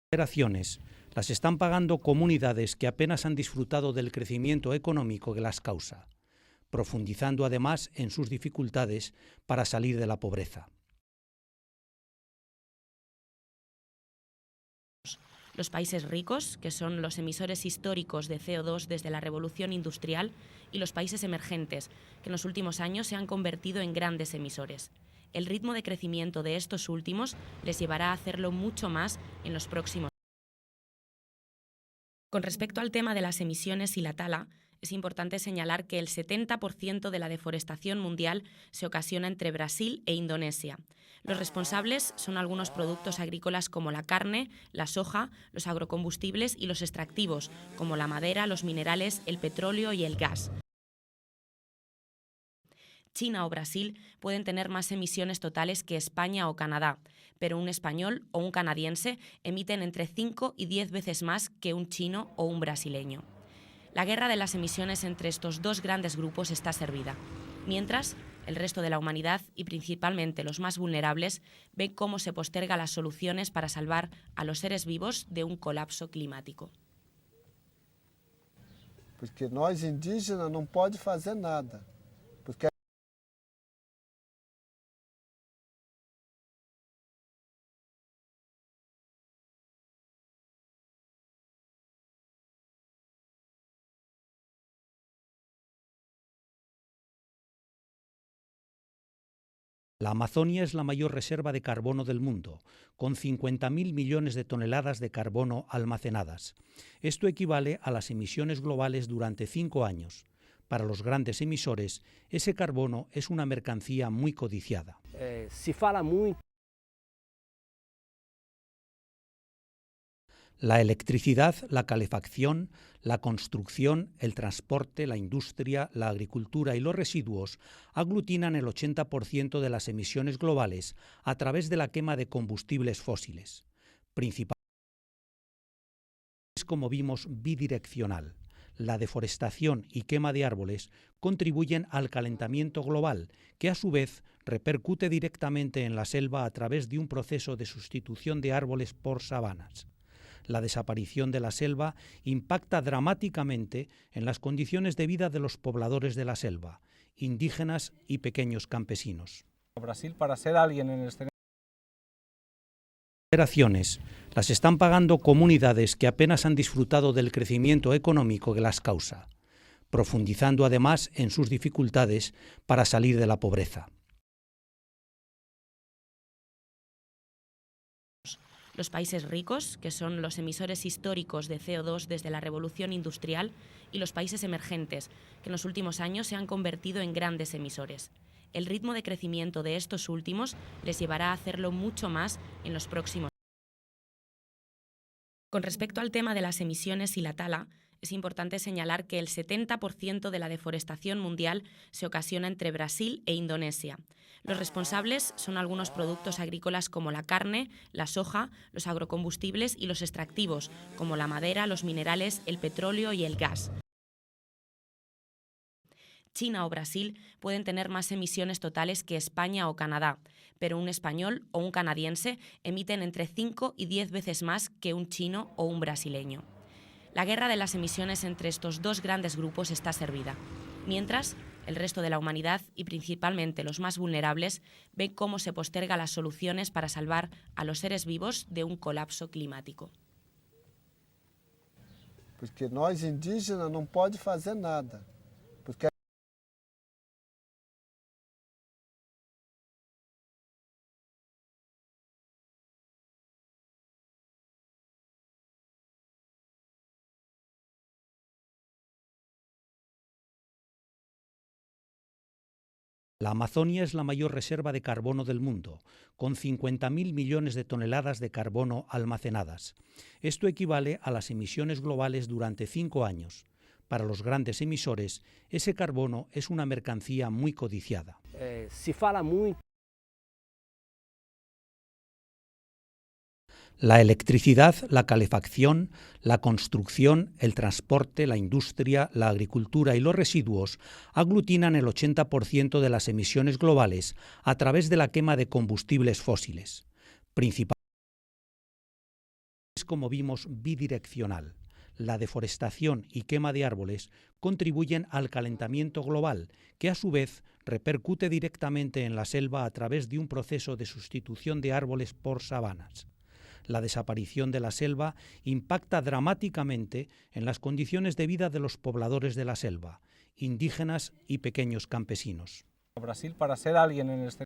Operaciones las están pagando comunidades que apenas han disfrutado del crecimiento económico que las causa, profundizando además en sus dificultades para salir de la pobreza. Los países ricos, que son los emisores históricos de CO2 desde la revolución industrial, y los países emergentes, que en los últimos años se han convertido en grandes emisores. El ritmo de crecimiento de estos últimos les llevará a hacerlo mucho más en los próximos años. Con respecto al tema de las emisiones y la tala, es importante señalar que el 70% de la deforestación mundial se ocasiona entre Brasil e Indonesia. Los responsables son algunos productos agrícolas como la carne, la soja, los agrocombustibles y los extractivos, como la madera, los minerales, el petróleo y el gas. China o Brasil pueden tener más emisiones totales que España o Canadá, pero un español o un canadiense emiten entre 5 y 10 veces más que un chino o un brasileño. La guerra de las emisiones entre estos dos grandes grupos está servida, mientras el resto de la humanidad, y principalmente los más vulnerables, ven cómo se posterga las soluciones para salvar a los seres vivos de un colapso climático. Porque nós indígenas não pode fazer nada. Porque La Amazonia es la mayor reserva de carbono del mundo, con 50.000 millones de toneladas de carbono almacenadas. Esto equivale a las emisiones globales durante 5 años. Para los grandes emisores, ese carbono es una mercancía muy codiciada. Se fala muito. La electricidad, la calefacción, la construcción, el transporte, la industria, la agricultura y los residuos aglutinan el 80% de las emisiones globales a través de la quema de combustibles fósiles, principalmente, como vimos, bidireccional. La deforestación y quema de árboles contribuyen al calentamiento global, que a su vez repercute directamente en la selva a través de un proceso de sustitución de árboles por sabanas. La desaparición de la selva impacta dramáticamente en las condiciones de vida de los pobladores de la selva, indígenas y pequeños campesinos. Brasil, para ser alguien en el escenario. Operaciones las están pagando comunidades que apenas han disfrutado del crecimiento económico que las causa, profundizando además en sus dificultades para salir de la pobreza. Los países ricos, que son los emisores históricos de CO2 desde la revolución industrial, y los países emergentes, que en los últimos años se han convertido en grandes emisores. El ritmo de crecimiento de estos últimos les llevará a hacerlo mucho más en los próximos años. Con respecto al tema de las emisiones y la tala, es importante señalar que el 70% de la deforestación mundial se ocasiona entre Brasil e Indonesia. Los responsables son algunos productos agrícolas como la carne, la soja, los agrocombustibles y los extractivos, como la madera, los minerales, el petróleo y el gas. China o Brasil pueden tener más emisiones totales que España o Canadá, pero un español o un canadiense emiten entre 5 y 10 veces más que un chino o un brasileño. La guerra de las emisiones entre estos dos grandes grupos está servida, mientras el resto de la humanidad, y principalmente los más vulnerables, ven cómo se posterga las soluciones para salvar a los seres vivos de un colapso climático. porque nós indígenas não pode fazer nada. Porque La Amazonia es la mayor reserva de carbono del mundo, con 50.000 millones de toneladas de carbono almacenadas. Esto equivale a las emisiones globales durante 5 años. Para los grandes emisores, ese carbono es una mercancía muy codiciada. Se fala muito. La electricidad, la calefacción, la construcción, el transporte, la industria, la agricultura y los residuos aglutinan el 80% de las emisiones globales a través de la quema de combustibles fósiles, principalmente, es, como vimos, bidireccional. La deforestación y quema de árboles contribuyen al calentamiento global, que a su vez repercute directamente en la selva a través de un proceso de sustitución de árboles por sabanas. La desaparición de la selva impacta dramáticamente en las condiciones de vida de los pobladores de la selva, indígenas y pequeños campesinos. Brasil, para ser alguien en el